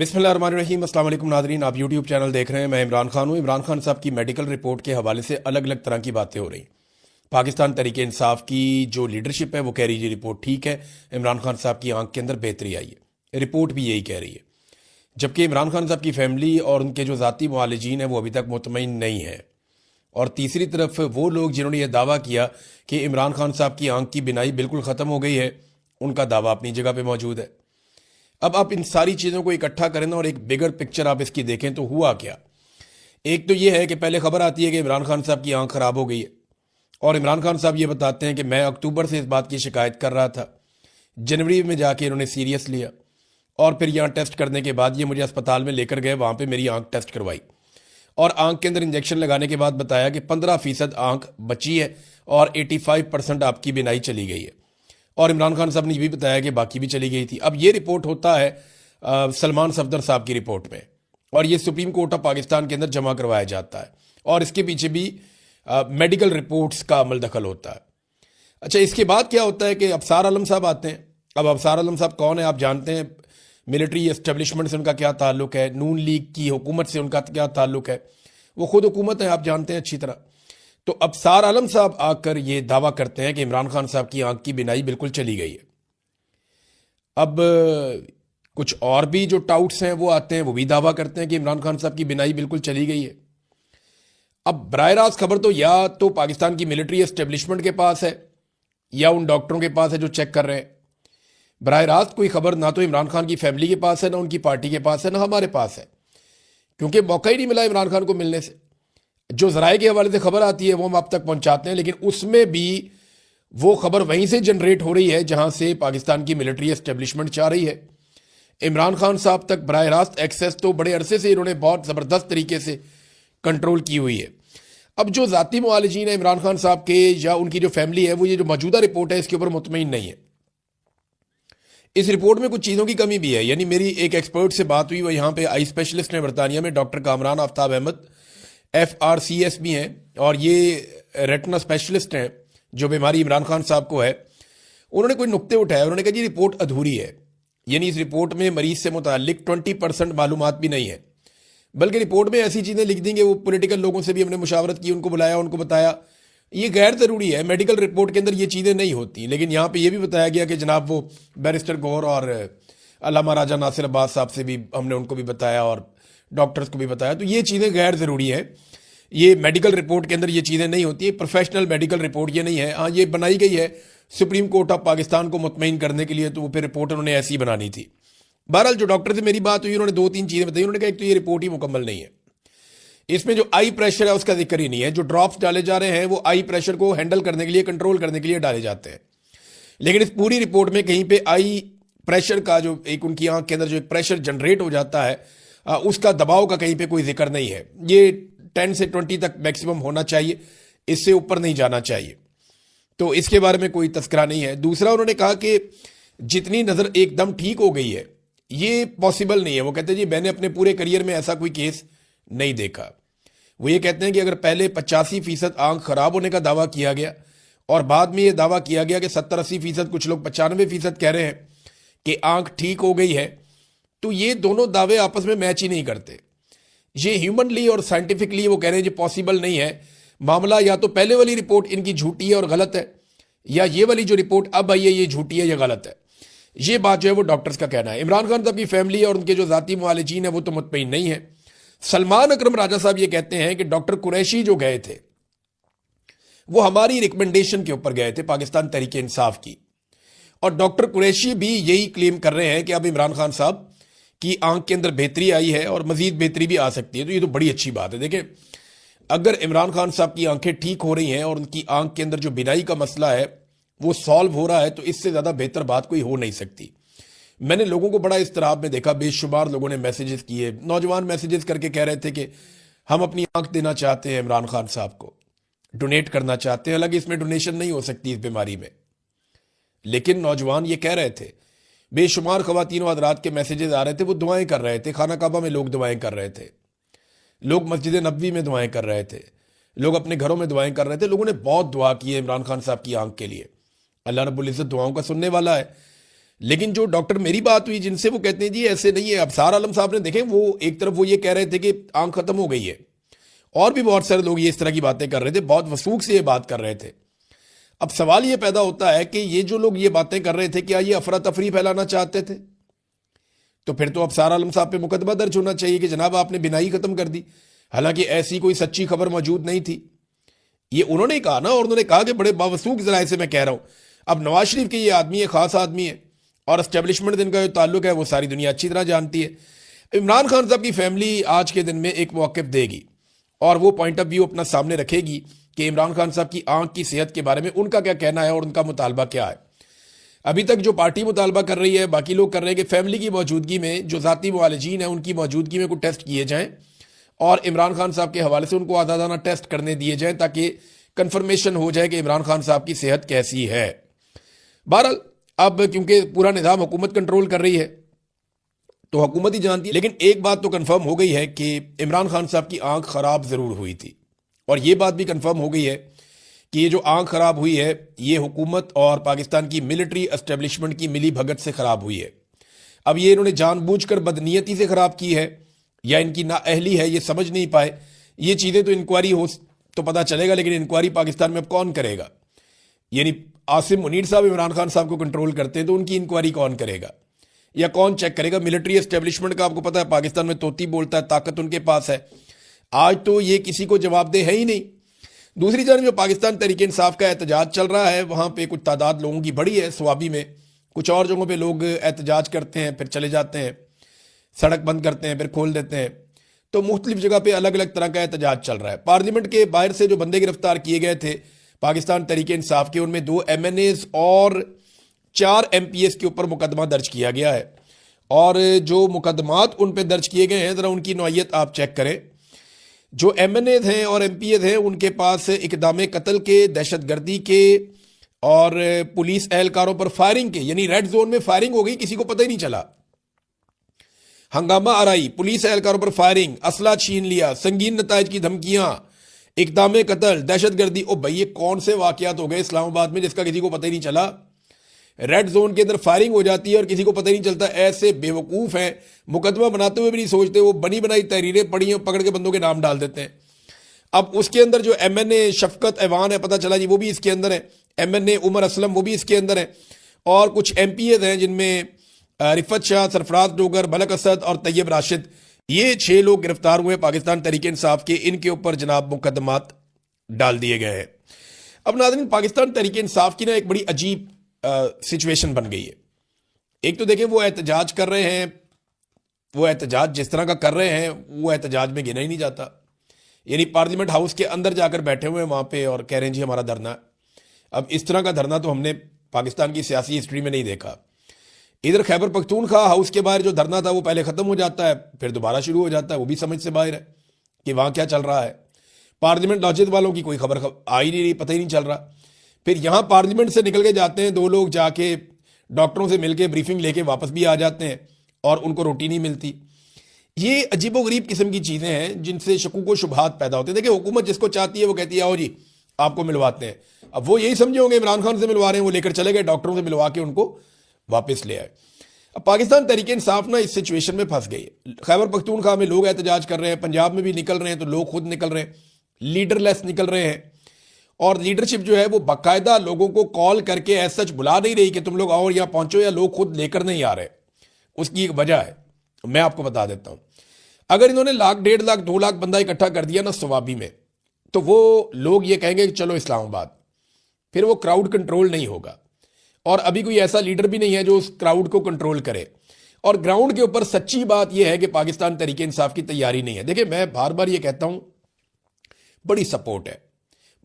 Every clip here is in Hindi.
बिस्मिल्लाहिर्रहमानिर्रहीम। अस्सलाम वालेकुम नाज़रीन, आप यूट्यूब चैनल देख रहे हैं। मैं इमरान खान हूँ। इमरान खान साहब की मेडिकल रिपोर्ट के हवाले से अलग अलग तरह की बातें हो रही। पाकिस्तान तहरीक इंसाफ की जो लीडरशिप है वो कह रही है रिपोर्ट ठीक है, इमरान खान साहब की आंख के अंदर बेहतरी आई है। रिपोर्ट भी यही कह रही है, जबकि इमरान खान साहब की फैमिली और उनके जो ज़ाती मुआलिजीन हैं वो अभी तक मुतमईन नहीं है। और तीसरी तरफ वो लोग जिन्होंने ये दावा किया कि इमरान खान साहब की आंख की बिनाई बिल्कुल ख़त्म हो गई है, उनका दावा अपनी जगह पर मौजूद है। अब आप इन सारी चीज़ों को इकट्ठा करें और एक बिगर पिक्चर आप इसकी देखें तो हुआ क्या। एक तो ये है कि पहले खबर आती है कि इमरान खान साहब की आंख खराब हो गई है, और इमरान खान साहब ये बताते हैं कि मैं अक्टूबर से इस बात की शिकायत कर रहा था, जनवरी में जाके इन्होंने सीरियस लिया और फिर यहाँ टेस्ट करने के बाद ये मुझे अस्पताल में लेकर गए, वहाँ पे मेरी आंख टेस्ट करवाई और आंख के अंदर इंजेक्शन लगाने के बाद बताया कि 15% आंख बची है और 85% आपकी बिनाई चली गई है। और इमरान खान साहब ने ये भी बताया कि बाकी भी चली गई थी। अब ये रिपोर्ट होता है सलमान सफदर साहब की रिपोर्ट में, और ये सुप्रीम कोर्ट ऑफ पाकिस्तान के अंदर जमा करवाया जाता है, और इसके पीछे भी मेडिकल रिपोर्ट्स का अमल दखल होता है। अच्छा, इसके बाद क्या होता है कि अफसार आलम साहब आते हैं। अब अफसार आलम साहब कौन है आप जानते हैं, मिलिट्री एस्टेब्लिशमेंट से उनका क्या ताल्लुक है, नून लीग की हुकूमत से उनका क्या ताल्लुक है, वो खुद हुकूमत है, आप जानते हैं अच्छी तरह। तो अफसार आलम साहब आकर ये दावा करते हैं कि इमरान खान साहब की आंख की बिनाई बिल्कुल चली गई है। अब कुछ और भी जो टाउट्स हैं वो आते हैं, वो भी दावा करते हैं कि इमरान खान साहब की बिनाई बिल्कुल चली गई है। अब बराह रास्त खबर तो या तो पाकिस्तान की मिलिट्री एस्टेब्लिशमेंट के पास है या उन डॉक्टरों के पास है जो चेक कर रहे हैं। बराह रास्त कोई खबर ना तो इमरान खान की फैमिली के पास है, ना उनकी पार्टी के पास है, ना हमारे पास है, क्योंकि मौका ही नहीं मिला इमरान खान को मिलने से। जो जराए के हवाले से खबर आती है वो हम आप तक पहुंचाते हैं, लेकिन उसमें भी वो खबर वहीं से जनरेट हो रही है जहां से पाकिस्तान की मिलिट्री एस्टेब्लिशमेंट चाह रही है। इमरान खान साहब तक बराह रास्त एक्सेस तो बड़े अरसे से इन्होंने बहुत ज़बरदस्त तरीके से कंट्रोल की हुई है। अब जो ज़ाती मुआलिजीन है इमरान खान साहब के या उनकी जो फैमिली है, वो ये जो मौजूदा रिपोर्ट है इसके ऊपर मुतमईन नहीं है। इस रिपोर्ट में कुछ चीज़ों की कमी भी है। यानी मेरी एक एक्सपर्ट से बात हुई, वो यहाँ पे आई स्पेशलिस्ट हैं बरतानिया में, डॉक्टर कामरान आफ्ताब अहमद FRCS भी हैं, और ये रेटिना स्पेशलिस्ट हैं जो बीमारी इमरान खान साहब को है। उन्होंने कोई नुक्ते उठाए, उन्होंने कहा जी रिपोर्ट अधूरी है। यानी इस रिपोर्ट में मरीज से मुतालिक 20% मालूमात भी नहीं है, बल्कि रिपोर्ट में ऐसी चीज़ें लिख देंगे। वो पॉलिटिकल लोगों से भी हमने मुशावरत की, उनको बुलाया, उनको बताया ये गैर ज़रूरी है, मेडिकल रिपोर्ट के अंदर ये चीज़ें नहीं होती। लेकिन यहाँ पे ये भी बताया गया कि जनाब वो बैरिस्टर गौर और अल्लामा राजा नासिर अब्बास साहब से भी हमने उनको भी बताया और डॉक्टर्स को भी बताया, तो ये चीज़ें गैर ज़रूरी है, ये मेडिकल रिपोर्ट के अंदर ये चीज़ें नहीं होती, प्रोफेशनल मेडिकल रिपोर्ट ये नहीं है। हाँ, ये बनाई गई है सुप्रीम कोर्ट ऑफ पाकिस्तान को मुतमईन करने के लिए, तो वो फिर रिपोर्ट उन्होंने ऐसी बनानी थी। बहरहाल जो डॉक्टर से मेरी बात हुई, उन्होंने 2-3 चीज़ें बताई। उन्होंने कहा एक तो ये रिपोर्ट ही मुकम्मल नहीं है, इसमें जो आई प्रेशर है उसका जिक्र ही नहीं है। जो ड्रॉप्स डाले जा रहे हैं वो आई प्रेशर को हैंडल करने के लिए, कंट्रोल करने के लिए डाले जाते हैं, लेकिन इस पूरी रिपोर्ट में कहीं पे आई प्रेशर का जो एक उनकी आंख के अंदर जो एक प्रेशर जनरेट हो जाता है उसका दबाव का कहीं पे कोई जिक्र नहीं है। ये 10 से 20 तक मैक्सिमम होना चाहिए, इससे ऊपर नहीं जाना चाहिए, तो इसके बारे में कोई तस्करा नहीं है। दूसरा, उन्होंने कहा कि जितनी नज़र एकदम ठीक हो गई है ये पॉसिबल नहीं है। वो कहते हैं जी मैंने अपने पूरे करियर में ऐसा कोई केस नहीं देखा। वो ये कहते हैं कि अगर पहले 85% आंख खराब होने का दावा किया गया और बाद में ये दावा किया गया कि 70-80%, कुछ लोग 95% कह रहे हैं कि आंख ठीक हो गई है, तो ये दोनों दावे आपस में मैच ही नहीं करते। ये ह्यूमनली और साइंटिफिकली वो कह रहे हैं जी पॉसिबल नहीं है। मामला या तो पहले वाली रिपोर्ट इनकी झूठी है और गलत है, या ये वाली जो रिपोर्ट अब आई है ये झूठी है या गलत है। ये बात जो है वो डॉक्टर्स का कहना है। इमरान खान साहब की फैमिली और उनके जो ज़ाती मुआलिजीन है वो तो मुतमईन नहीं है। सलमान अकरम राजा साहब ये कहते हैं कि डॉक्टर कुरैशी जो गए थे वो हमारी रिकमेंडेशन के ऊपर गए थे, पाकिस्तान तहरीक इंसाफ की, और डॉक्टर कुरैशी भी यही क्लेम कर रहे हैं कि अब इमरान खान साहब की आंख के अंदर बेहतरी आई है और मजीद बेहतरी भी आ सकती है। तो ये तो बड़ी अच्छी बात है। देखें, अगर इमरान खान साहब की आंखें ठीक हो रही हैं और उनकी आंख के अंदर जो बिनाई का मसला है वो सॉल्व हो रहा है, तो इससे ज़्यादा बेहतर बात कोई हो नहीं सकती। मैंने लोगों को बड़ा इस्तराब में देखा, बेशुमार लोगों ने मैसेजेस किए, नौजवान मैसेजेस करके कह रहे थे कि हम अपनी आंख देना चाहते हैं इमरान खान साहब को, डोनेट करना चाहते हैं। हालांकि इसमें डोनेशन नहीं हो सकती इस बीमारी में, लेकिन नौजवान ये कह रहे थे। बेशुमार ख़वातीन हज़रात के मैसेजेस आ रहे थे, वो दुआएं कर रहे थे। खाना काबा में लोग दुआएं कर रहे थे, लोग मस्जिद नबवी में दुआएं कर रहे थे, लोग अपने घरों में दुआएं कर रहे थे। लोगों ने बहुत दुआ की है इमरान खान साहब की आंख के लिए। अल्लाह रब्बुल इज़्ज़त दुआओं का सुनने वाला है। लेकिन जो डॉक्टर मेरी बात हुई जिनसे, वो कहते हैं जी ऐसे नहीं है। अबसार आलम साहब ने देखें, वो एक तरफ वो ये कह रहे थे कि आंख खत्म हो गई है, और भी बहुत सारे लोग ये इस तरह की बातें कर रहे थे, बहुत वसूख से ये बात कर रहे थे। अब सवाल ये पैदा होता है कि ये जो लोग ये बातें कर रहे थे, क्या ये अफरा तफरी फैलाना चाहते थे? तो फिर तो अबसार आलम साहब पे मुकदमा दर्ज होना चाहिए कि जनाब आपने बिनाई खत्म कर दी, हालांकि ऐसी कोई सच्ची खबर मौजूद नहीं थी। ये उन्होंने ही कहा ना, और उन्होंने कहा कि बड़े बावसूख जराए से मैं कह रहा हूं। अब नवाज शरीफ के ये आदमी है, खास आदमी है, और एस्टेब्लिशमेंट जिनका जो ताल्लुक है वो सारी दुनिया अच्छी तरह जानती है। इमरान खान साहब की फैमिली आज के दिन में एक मौक़िफ़ देगी और वो पॉइंट ऑफ व्यू अपना सामने रखेगी कि इमरान खान साहब की आंख की सेहत के बारे में उनका क्या कहना है और उनका मुतालबा क्या है। अभी तक जो पार्टी मुतालबा कर रही है, बाकी लोग कर रहे हैं कि फैमिली की मौजूदगी में जो ज़ाती मुआलजीन हैं उनकी मौजूदगी में कुछ टेस्ट किए जाएं और इमरान खान साहब के हवाले से उनको आज़ादाना टेस्ट करने दिए जाएं, ताकि कन्फर्मेशन हो जाए कि इमरान खान साहब की सेहत कैसी है। बहरहाल अब क्योंकि पूरा निज़ाम हुकूमत कंट्रोल कर रही है तो हुकूमत ही जानती है, लेकिन एक बात तो कंफर्म हो गई है कि इमरान खान साहब की आंख खराब ज़रूर हुई थी, और ये बात भी कंफर्म हो गई है कि ये जो आंख खराब हुई है ये हुकूमत और पाकिस्तान की मिलिट्री एस्टेब्लिशमेंट की मिली भगत से खराब हुई है। अब ये इन्होंने जानबूझकर बदनीयती से खराब की है या इनकी नाअहली है, ये समझ नहीं पाए। ये चीज़ें तो इंक्वायरी हो तो पता चलेगा, लेकिन इंक्वायरी पाकिस्तान में अब कौन करेगा? यानी आसिम मुनीर साहब इमरान खान साहब को कंट्रोल करते हैं तो उनकी इंक्वायरी कौन करेगा या कौन चेक करेगा? मिलिट्री एस्टेब्लिशमेंट का आपको पता है पाकिस्तान में तोती बोलता है, ताकत उनके पास है। आज तो ये किसी को जवाबदेह है ही नहीं। दूसरी जानब जो पाकिस्तान तहरीक इंसाफ का एहतजाज चल रहा है, वहाँ पे कुछ तादाद लोगों की बड़ी है स्वाबी में, कुछ और जगहों पे लोग एहतजाज करते हैं फिर चले जाते हैं, सड़क बंद करते हैं फिर खोल देते हैं, तो मुख्तलिफ जगह पे अलग अलग तरह का एहतजाज चल रहा है। पार्लियामेंट के बाहर से जो बंदे गिरफ्तार किए गए थे पाकिस्तान तहरीक इंसाफ के, उनमें 2 MNAs और 4 MPs के ऊपर मुकदमा दर्ज किया गया है, और जो मुकदमात उन पर दर्ज किए गए हैं ज़रा उनकी नौयत आप चेक करें। जो MNAs हैं और MPs हैं उनके पास इक़दाम कत्ल के, दहशत गर्दी के और पुलिस एहलकारों पर फायरिंग के, यानी रेड जोन में फायरिंग हो गई, किसी को पता ही नहीं चला, हंगामा आराई, पुलिस एहलकारों पर फायरिंग, असला छीन लिया, संगीन नताइज की धमकियां, इक़दाम कत्ल, दहशत गर्दी। ओ भाई ये कौन से वाकयात हो गए इस्लामाबाद में जिसका किसी को पता ही नहीं चला? रेड जोन के अंदर फायरिंग हो जाती है और किसी को पता ही नहीं चलता। ऐसे बेवकूफ़ हैं, मुकदमा बनाते हुए भी नहीं सोचते, वो बनी बनाई तहरीरें पड़ी हैं, पकड़ के बंदों के नाम डाल देते हैं। अब उसके अंदर जो MNA शफकत ऐवान है, पता चला जी वो भी इसके अंदर है, MNA उमर असलम वो भी इसके अंदर है, और कुछ MPs हैं जिनमें रिफत शाह, सरफराज डोगर, मलक असद और तैयब राशिद, ये 6 लोग गिरफ्तार हुए पाकिस्तान तहरीक इंसाफ के। इनके ऊपर जनाब मुकदमात डाल दिए गए हैं। अब नाज़रीन, पाकिस्तान तहरीक इंसाफ की ना एक बड़ी अजीब सिचुएशन बन गई है। एक तो देखिए वो एहतजाज कर रहे हैं, वो एहतजाज जिस तरह का कर रहे हैं वो एहतजाज में गिना ही नहीं जाता। यानी पार्लियामेंट हाउस के अंदर जाकर बैठे हुए हैं वहाँ पे और कह रहे हैं जी हमारा धरना है। अब इस तरह का धरना तो हमने पाकिस्तान की सियासी हिस्ट्री में नहीं देखा। इधर खैबर पख्तूनख्वा हाउस के बाहर जो धरना था वो पहले ख़त्म हो जाता है फिर दोबारा शुरू हो जाता है, वो भी समझ से बाहर है कि वहाँ क्या चल रहा है। पार्लियामेंट लॉजिद वालों की कोई खबर आ ही नहीं रही, पता ही नहीं चल रहा। फिर यहाँ पार्लियामेंट से निकल के जाते हैं 2 लोग, जाके डॉक्टरों से मिलके ब्रीफिंग लेके वापस भी आ जाते हैं और उनको रोटी नहीं मिलती। ये अजीबोगरीब किस्म की चीज़ें हैं जिनसे शकूक व शुबहात पैदा होते हैं। देखिए हुकूमत जिसको चाहती है वो कहती है आओ जी आपको मिलवाते हैं। अब वो यही समझे होंगे इमरान खान से मिलवा रहे हैं, वो लेकर चले गए, डॉक्टरों से मिलवा के उनको वापस ले आए। अब पाकिस्तान तहरीक इंसाफ ना इस सिचुएशन में फंस गई है। खैबर पख्तूनख्वा में लोग एहतजाज कर रहे हैं, पंजाब में भी निकल रहे हैं, तो लोग खुद निकल रहे हैं, लीडरलेस निकल रहे हैं, और लीडरशिप जो है वो बाकायदा लोगों को कॉल करके ऐसा सच बुला नहीं रही कि तुम लोग आओ यहाँ पहुंचो, या लोग खुद लेकर नहीं आ रहे। उसकी एक वजह है, मैं आपको बता देता हूं। अगर इन्होंने 1 लाख 1.5 लाख 2 लाख बंदा इकट्ठा कर दिया ना स्वाबी में, तो वो लोग ये कहेंगे कि चलो इस्लामाबाद, फिर वो क्राउड कंट्रोल नहीं होगा। और अभी कोई ऐसा लीडर भी नहीं है जो उस क्राउड को कंट्रोल करे। और ग्राउंड के ऊपर सच्ची बात यह है कि पाकिस्तान तहरीक इंसाफ की तैयारी नहीं है। देखिए मैं बार बार ये कहता हूं, बड़ी सपोर्ट है,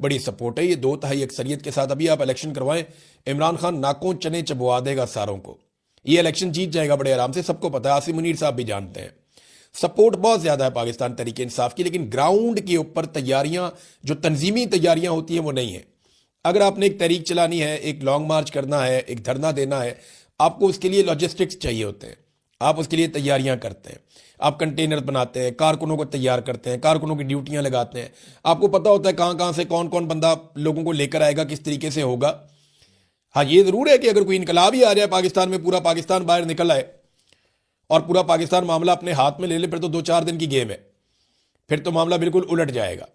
बड़ी सपोर्ट है, ये 2/3 अक्सरियत के साथ अभी आप इलेक्शन करवाएं, इमरान खान नाकों चने चबवा देगा सारों को, ये इलेक्शन जीत जाएगा बड़े आराम से, सबको पता है, आसिम मुनीर साहब भी जानते हैं। सपोर्ट बहुत ज़्यादा है पाकिस्तान तहरीक इंसाफ की, लेकिन ग्राउंड के ऊपर तैयारियां, जो तंजीमी तैयारियां होती हैं वो नहीं है। अगर आपने एक तहरीक चलानी है, एक लॉन्ग मार्च करना है, एक धरना देना है, आपको उसके लिए लॉजिस्टिक्स चाहिए होते हैं, आप उसके लिए तैयारियां करते हैं, आप कंटेनर बनाते हैं, कारकुनों को तैयार करते हैं, कारकुनों की ड्यूटियां लगाते हैं, आपको पता होता है कहाँ कहाँ से कौन कौन बंदा लोगों को लेकर आएगा, किस तरीके से होगा। हाँ, ये जरूर है कि अगर कोई इनकलाब ही आ जाए पाकिस्तान में, पूरा पाकिस्तान बाहर निकल आए और पूरा पाकिस्तान मामला अपने हाथ में ले ले, फिर तो 2-4 दिन की गेम है, फिर तो मामला बिल्कुल उलट जाएगा।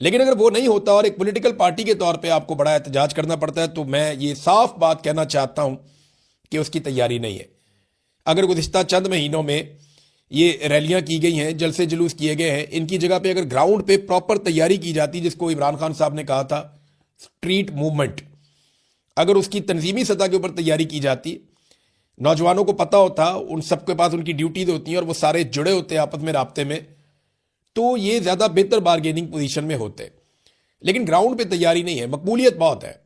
लेकिन अगर वो नहीं होता और एक पॉलिटिकल पार्टी के तौर पे आपको बड़ा एहतजाज करना पड़ता है, तो मैं ये साफ बात कहना चाहता हूं कि उसकी तैयारी नहीं है। अगर गुज़िश्ता चंद महीनों में ये रैलियां की गई हैं, जलसे जुलूस किए गए हैं, इनकी जगह पे अगर ग्राउंड पे प्रॉपर तैयारी की जाती, जिसको इमरान खान साहब ने कहा था स्ट्रीट मूवमेंट, अगर उसकी तंजीमी सतह के ऊपर तैयारी की जाती, नौजवानों को पता होता, उन सबके पास उनकी ड्यूटीज होती हैं और वो सारे जुड़े होते आपस में राब्ते में, तो ये ज़्यादा बेहतर बारगेनिंग पोजीशन में होते। लेकिन ग्राउंड पे तैयारी नहीं है। मकबूलियत बहुत है,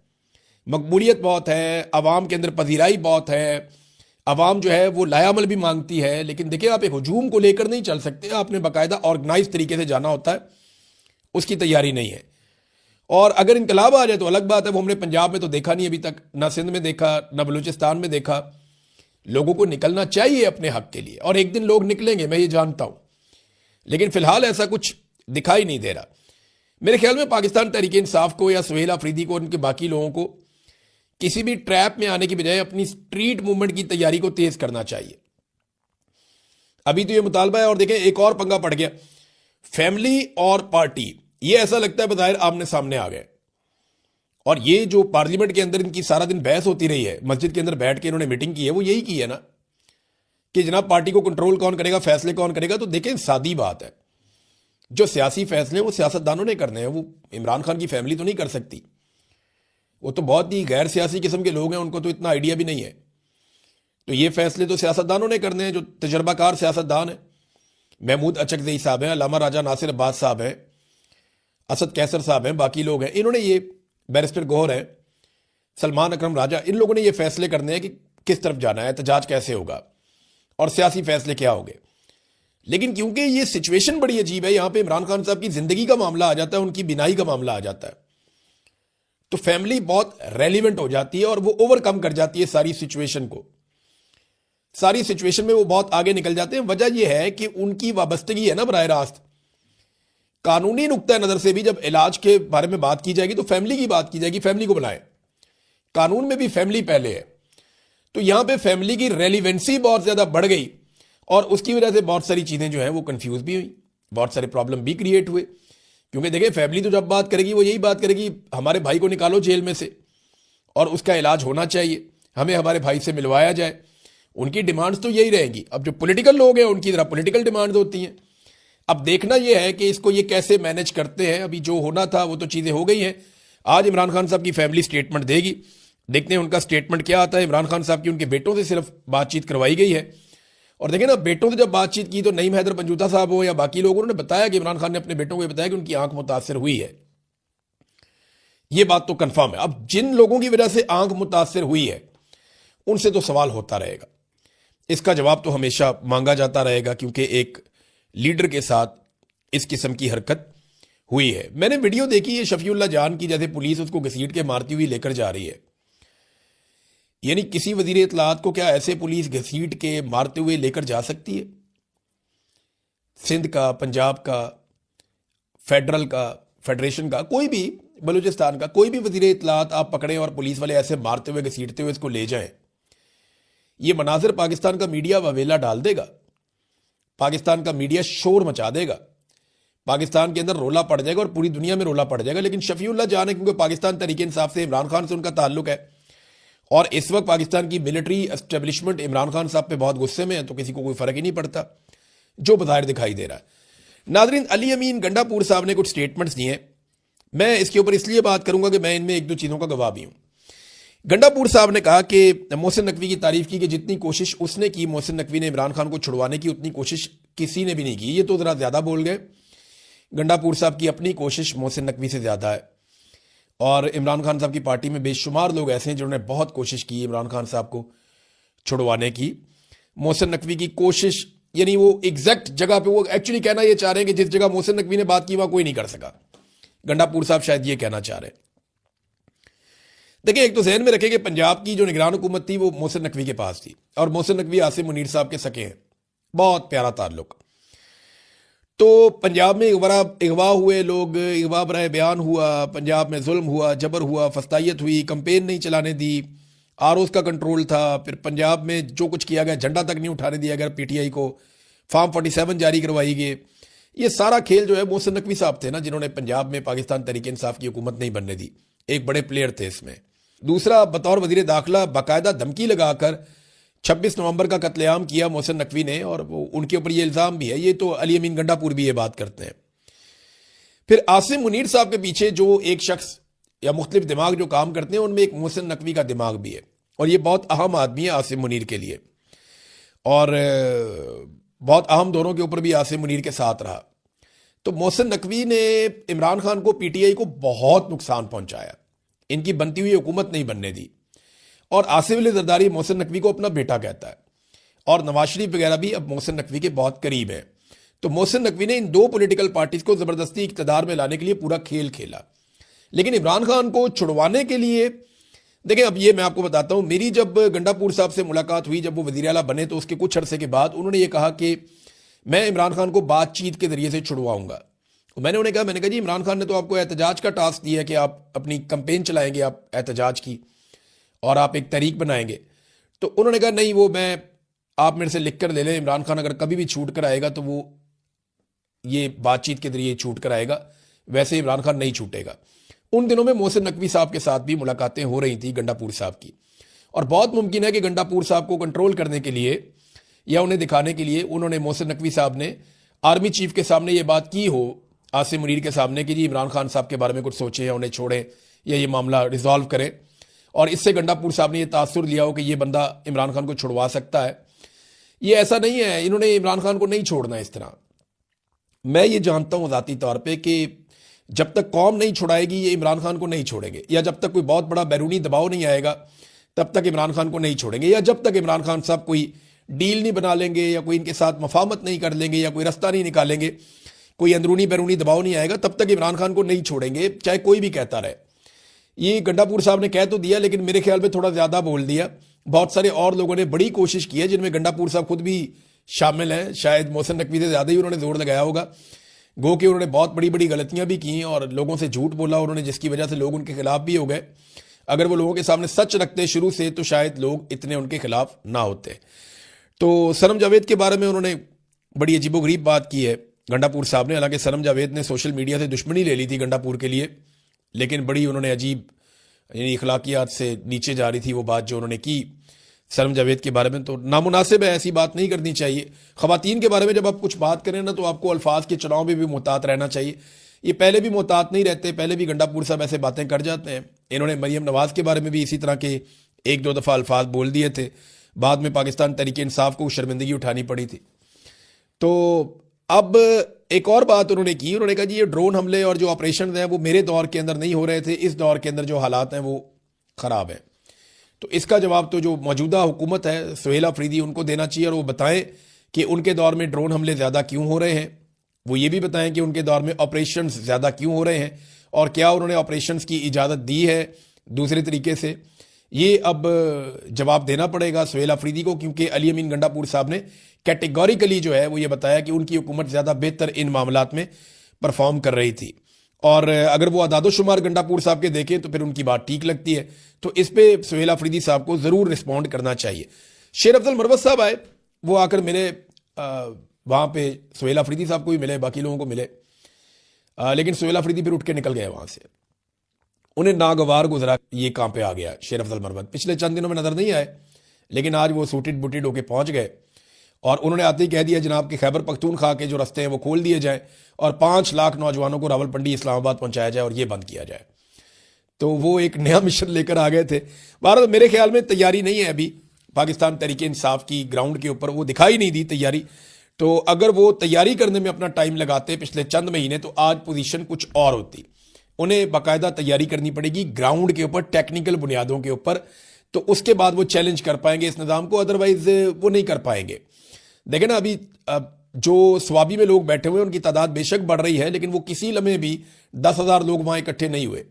मकबूलियत बहुत है, अवाम के अंदर पजीराई बहुत है, अवाम जो है वो लायामल भी मांगती है। लेकिन देखिए, आप एक हजूम को लेकर नहीं चल सकते, आपने बाकायदा ऑर्गेनाइज तरीके से जाना होता है, उसकी तैयारी नहीं है। और अगर इनकलाब आ जाए तो अलग बात है, वो हमने पंजाब में तो देखा नहीं अभी तक, ना सिंध में देखा, ना बलूचिस्तान में देखा। लोगों को निकलना चाहिए अपने हक के लिए, और एक दिन लोग निकलेंगे, मैं ये जानता हूं, लेकिन फिलहाल ऐसा कुछ दिखाई नहीं दे रहा। मेरे ख्याल में पाकिस्तान तहरीक इंसाफ को या सुहेल अफरीदी को, उनके बाकी लोगों को किसी भी ट्रैप में आने की बजाय अपनी स्ट्रीट मूवमेंट की तैयारी को तेज करना चाहिए। अभी तो ये मुतालबा है, और देखें एक और पंगा पड़ गया, फैमिली और पार्टी, ये ऐसा लगता है बज़ाहिर आमने सामने आ गए। और ये जो पार्लियामेंट के अंदर इनकी सारा दिन बहस होती रही है, मस्जिद के अंदर बैठ के इन्होंने मीटिंग की है, वो यही की है ना कि जनाब पार्टी को कंट्रोल कौन करेगा, फैसले कौन करेगा। तो देखें, सादी बात है, जो सियासी फैसले वो सियासतदानों ने करने हैं, वो इमरान खान की फैमिली तो नहीं कर सकती। वो तो बहुत ही गैर सियासी किस्म के लोग हैं, उनको तो इतना आइडिया भी नहीं है। तो ये फैसले तो सियासतदानों ने करने हैं, जो तजर्बाकार सियासतदान है। महमूद अचकज़ई साहब हैं, अल्लामा राजा नासिर अब्बास साहब हैं, असद कैसर साहब हैं, बाकी लोग हैं, इन्होंने ये, बैरिस्टर गौहर है, सलमान अकरम राजा, इन लोगों ने ये फैसले करने हैं कि किस तरफ जाना है, एहतजाज कैसे होगा और सियासी फैसले क्या होंगे। लेकिन क्योंकि ये सिचुएशन बड़ी अजीब है, यहां पे इमरान खान साहब की जिंदगी का मामला आ जाता है, उनकी बिनाई का मामला आ जाता है, तो फैमिली बहुत रेलिवेंट हो जाती है और वो ओवरकम कर जाती है सारी सिचुएशन को। सारी सिचुएशन में वो बहुत आगे निकल जाते हैं। वजह यह है कि उनकी वाबस्तगी है ना बराह रास्त। कानूनी नुक्ता नजर से भी जब इलाज के बारे में बात की जाएगी तो फैमिली की बात की जाएगी, फैमिली को बुलाएं। कानून में भी फैमिली पहले है, तो यहां पे फैमिली की रेलिवेंसी बहुत ज्यादा बढ़ गई और उसकी वजह से बहुत सारी चीजें जो है वो कंफ्यूज भी हुई, बहुत सारे प्रॉब्लम भी क्रिएट हुए। क्योंकि देखिए, फैमिली तो जब बात करेगी वो यही बात करेगी, हमारे भाई को निकालो जेल में से और उसका इलाज होना चाहिए, हमें हमारे भाई से मिलवाया जाए। उनकी डिमांड्स तो यही रहेंगी। अब जो पॉलिटिकल लोग हैं उनकी तरह पॉलिटिकल डिमांड्स होती हैं। अब देखना यह है कि इसको ये कैसे मैनेज करते हैं। अभी जो होना था वो तो चीजें हो गई हैं। आज इमरान खान साहब की फैमिली स्टेटमेंट देगी, देखते हैं उनका स्टेटमेंट क्या आता है। इमरान खान साहब की उनके बेटों से सिर्फ बातचीत करवाई गई है, और देखें ना, बेटों से जब बातचीत की तो नईम हैदर पंजूता साहब हो या बाकी लोगों ने बताया कि इमरान खान ने अपने बेटों को बताया कि उनकी आंख मुतासर हुई है। ये बात तो कंफर्म है। अब जिन लोगों की वजह से आंख मुतासर हुई है उनसे तो सवाल होता रहेगा, इसका जवाब तो हमेशा मांगा जाता रहेगा, क्योंकि एक लीडर के साथ इस किस्म की हरकत हुई है। मैंने वीडियो देखी है शफीउल्लाह जान की, जैसे पुलिस उसको घसीट के मारती हुई लेकर जा रही है। यानी किसी वजीर इत्तलात को क्या ऐसे पुलिस घसीट के मारते हुए लेकर जा सकती है? सिंध का, पंजाब का, फेडरल का, फेडरेशन का, कोई भी, बलूचिस्तान का कोई भी वजीर इत्तलात आप पकड़े और पुलिस वाले ऐसे मारते हुए घसीटते हुए इसको ले जाएं, ये मनाजिर पाकिस्तान का मीडिया ववेला डाल देगा, पाकिस्तान का मीडिया शोर मचा देगा, पाकिस्तान के अंदर रोला पड़ जाएगा और पूरी दुनिया में रोला पड़ जाएगा। लेकिन शफीउल्लाह जान है, क्योंकि पाकिस्तान तहरीक इंसाफ से, इमरान खान से उनका ताल्लुक है और इस वक्त पाकिस्तान की मिलिट्री एस्टेब्लिशमेंट इमरान खान साहब पे बहुत गुस्से में है, तो किसी को कोई फर्क ही नहीं पड़ता जो बाहर दिखाई दे रहा है। नाजरीन, अली अमीन गंडापुर साहब ने कुछ स्टेटमेंट्स दिए हैं। मैं इसके ऊपर इसलिए बात करूंगा कि मैं इनमें एक दो चीज़ों का गवाह भी हूं। गंडापुर साहब ने कहा कि मोहसिन नकवी की तारीफ की कि जितनी कोशिश उसने की मोहसिन नकवी ने इमरान खान को छुड़वाने की, उतनी कोशिश किसी ने भी नहीं की। ये तो ज़रा ज़्यादा बोल गए। गंडापुर साहब की अपनी कोशिश मोहसिन नकवी से ज़्यादा है, और इमरान खान साहब की पार्टी में बेशुमार लोग ऐसे हैं जिन्होंने बहुत कोशिश की इमरान खान साहब को छुड़वाने की। मोहसिन नकवी की कोशिश, यानी वो एग्जैक्ट जगह पे, वो एक्चुअली कहना ये चाह रहे हैं कि जिस जगह मोहसिन नकवी ने बात की वहां कोई नहीं कर सका। गंडापुर साहब शायद ये कहना चाह रहे हैं। देखिए, एक तो जहन में रखें कि पंजाब की जो निगरान हुकूमत थी वो मोहसिन नकवी के पास थी, और मोहसिन नकवी आसिम मुनीर साहब के सके हैं, बहुत प्यारा ताल्लुक। तो पंजाब में अगवा हुए लोग, अगवा बराए बयान हुआ, पंजाब में जुल्म हुआ, जबर हुआ, फस्तायत हुई, कंपेन नहीं चलाने दी, आरओज का कंट्रोल था, फिर पंजाब में जो कुछ किया गया, झंडा तक नहीं उठाने दिया गया पीटीआई को, फॉर्म 47 जारी करवाई गई। ये सारा खेल जो है मोहसिन नकवी साहब थे ना, जिन्होंने पंजाब में पाकिस्तान तहरीक इंसाफ की हुकूमत नहीं बनने दी। एक बड़े प्लेयर थे इसमें। दूसरा, बतौर वजीर दाखिला बाकायदा धमकी लगाकर 26 नवंबर का कत्लेआम किया मोहसिन नकवी ने, और वो उनके ऊपर ये इल्ज़ाम भी है, ये तो अली अमीन गंडापुर भी ये बात करते हैं। फिर आसिम मुनीर साहब के पीछे जो एक शख्स या मुख्तलिफ दिमाग जो काम करते हैं, उनमें एक मोहसिन नकवी का दिमाग भी है, और ये बहुत अहम आदमी है आसिम मुनीर के लिए, और बहुत अहम दौरों के ऊपर भी आसिम मुनीर के साथ रहा। तो मोहसिन नकवी ने इमरान खान को, पीटीआई को बहुत नुकसान पहुंचाया, इनकी बनती हुई हुकूमत नहीं बनने दी। और आसिफ अली जरदारी मोहसिन नकवी को अपना बेटा कहता है, और नवाज शरीफ वगैरह भी अब मोहसिन नकवी के बहुत करीब है। तो मोहसिन नकवी ने इन दो पॉलिटिकल पार्टीज को जबरदस्ती इक़्तिदार में लाने के लिए पूरा खेल खेला। लेकिन इमरान खान को छुड़वाने के लिए, देखें अब ये मैं आपको बताता हूं, मेरी जब गंडापुर साहब से मुलाकात हुई, जब वो वज़ीर आला बने, तो उसके कुछ अरसे के बाद उन्होंने ये कहा कि मैं इमरान खान को बातचीत के जरिए से छुड़वाऊंगा। मैंने उन्हें कहा जी इमरान खान ने तो आपको एहतजाज का टास्क दिया कि आप अपनी कंपेन चलाएंगे, आप एहतजाज की, और आप एक तहरीक बनाएंगे। तो उन्होंने कहा नहीं, वो आप मेरे से लिख कर ले लें, इमरान खान अगर कभी भी छूट कर आएगा तो वो ये बातचीत के जरिए छूट कर आएगा, वैसे इमरान खान नहीं छूटेगा। उन दिनों में मोहसिन नकवी साहब के साथ भी मुलाकातें हो रही थी गंडापुर साहब की, और बहुत मुमकिन है कि गंडापुर साहब को कंट्रोल करने के लिए या उन्हें दिखाने के लिए उन्होंने, मोहसिन नकवी साहब ने आर्मी चीफ के सामने ये बात की हो, आसिम मुनीर के सामने, कि जी इमरान खान साहब के बारे में कुछ सोचें या उन्हें छोड़ें या ये मामला रिजॉल्व करें। और इससे गंडापुर साहब ने ये तासुर लिया हो कि ये बंदा इमरान खान को छुड़वा सकता है। ये ऐसा नहीं है, इन्होंने इमरान खान को नहीं छोड़ना इस तरह। मैं ये जानता हूं ज़ाती तौर पे कि जब तक कौम नहीं छुड़ाएगी ये इमरान खान को नहीं छोड़ेंगे, या जब तक कोई बहुत बड़ा बैरूनी दबाव नहीं आएगा तब तक इमरान खान को नहीं छोड़ेंगे, या जब तक इमरान खान साहब कोई डील नहीं बना लेंगे या कोई इनके साथ मफाहमत नहीं कर लेंगे या कोई रास्ता नहीं निकालेंगे, कोई अंदरूनी बैरूनी दबाव नहीं आएगा, तब तक इमरान खान को नहीं छोड़ेंगे, चाहे कोई भी कहता रहे। ये गंडापुर साहब ने कह तो दिया, लेकिन मेरे ख्याल में थोड़ा ज़्यादा बोल दिया। बहुत सारे और लोगों ने बड़ी कोशिश की है, जिनमें गंडापुर साहब खुद भी शामिल हैं, शायद मोहसिन नकवी से ज़्यादा ही उन्होंने जोर लगाया होगा। गो कि उन्होंने बहुत बड़ी बड़ी गलतियां भी की और लोगों से झूठ बोला उन्होंने, जिसकी वजह से लोग उनके खिलाफ भी हो गए। अगर वो लोगों के सामने सच रखते शुरू से तो शायद लोग इतने उनके खिलाफ ना होते। तो सनम जावेद के बारे में उन्होंने बड़ी अजीबोगरीब बात की है गंडापुर साहब ने। हालांकि सनम जावेद ने सोशल मीडिया से दुश्मनी ले ली थी गंडापुर के लिए, लेकिन बड़ी उन्होंने अजीब, यानी अखलाकियात से नीचे जा रही थी वो बात जो उन्होंने की सनम जावेद के बारे में। तो नामुनासिब है, ऐसी बात नहीं करनी चाहिए। ख़वातीन के बारे में जब आप कुछ बात करें ना, तो आपको अल्फाज के चुनाव में भी मुहतात रहना चाहिए। ये पहले भी मुहतात नहीं रहते, पहले भी गंडापुर साहब ऐसे बातें कर जाते हैं। इन्होंने मरीम नवाज़ के बारे में भी इसी तरह के एक दो दफ़ा अल्फाज बोल दिए थे, बाद में पाकिस्तान तहरीक इंसाफ को शर्मिंदगी उठानी पड़ी थी। तो अब एक और बात उन्होंने की, उन्होंने कहा जी ये ड्रोन हमले और जो ऑपरेशन हैं वो मेरे दौर के अंदर नहीं हो रहे थे, इस दौर के अंदर जो हालात हैं वो ख़राब हैं। तो इसका जवाब तो जो मौजूदा हुकूमत है सुहेल अफरीदी उनको देना चाहिए, और वो बताएं कि उनके दौर में ड्रोन हमले ज़्यादा क्यों हो रहे हैं। वो ये भी बताएं कि उनके दौर में ऑपरेशंस ज़्यादा क्यों हो रहे हैं, और क्या उन्होंने ऑपरेशंस की इजाज़त दी है दूसरे तरीके से। ये अब जवाब देना पड़ेगा सुहेल अफरीदी को, क्योंकि अली अमीन गंडापुर साहब ने कैटेगोरिकली जो है वो ये बताया कि उनकी हुकूमत ज़्यादा बेहतर इन मामलात में परफॉर्म कर रही थी। और अगर वो अदादोशुमार गंडापुर साहब के देखें तो फिर उनकी बात ठीक लगती है। तो इस पे सुहेल अफरीदी साहब को ज़रूर रिस्पॉन्ड करना चाहिए। शेर अफजल मरवत साहब आए, वो आकर मिले, वहाँ पे सुहेल अफरीदी साहब को भी मिले, बाकी लोगों को मिले, लेकिन सुहेल अफरीदी फिर उठ के निकल गए वहाँ से। उन्हें नागवार गुजरा ये कहाँ पे आ गया शेर अफजल मरवत। पिछले चंद दिनों में नज़र नहीं आए, लेकिन आज वो सूटेड बुटेड होके पहुँच गए, और उन्होंने आते ही कह दिया जनाब कि खैबर पख्तूनख्वा के जो रास्ते हैं वो खोल दिए जाएं और 5 लाख नौजवानों को रावलपिंडी इस्लामाबाद पहुंचाया जाए और ये बंद किया जाए। तो वो एक नया मिशन लेकर आ गए थे। भारत मेरे ख्याल में तैयारी नहीं है अभी पाकिस्तान तहरीक इंसाफ की, ग्राउंड के ऊपर वो दिखाई नहीं दी तैयारी। तो अगर वो तैयारी करने में अपना टाइम लगाते पिछले चंद महीने, तो आज पोजीशन कुछ और होती। उन्हें बाकायदा तैयारी करनी पड़ेगी ग्राउंड के ऊपर, टेक्निकल बुनियादों के ऊपर, तो उसके बाद वो चैलेंज कर पाएंगे इस निज़ाम को, अदरवाइज वो नहीं कर पाएंगे। देखें ना, अभी जो स्वाबी में लोग बैठे हुए हैं उनकी तादाद बेशक बढ़ रही है, लेकिन वो किसी लम्हे भी 10,000 लोग वहां इकट्ठे नहीं हुए।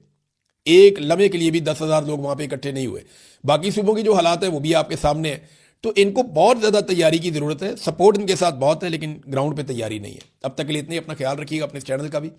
एक लम्हे के लिए भी 10,000 लोग वहां पे इकट्ठे नहीं हुए। बाकी सूबों की जो हालात है वो भी आपके सामने है। तो इनको बहुत ज़्यादा तैयारी की ज़रूरत है। सपोर्ट इनके साथ बहुत है, लेकिन ग्राउंड पे तैयारी नहीं है। अब तक के लिए इतनी, अपना ख्याल रखिएगा, अपने चैनल का भी।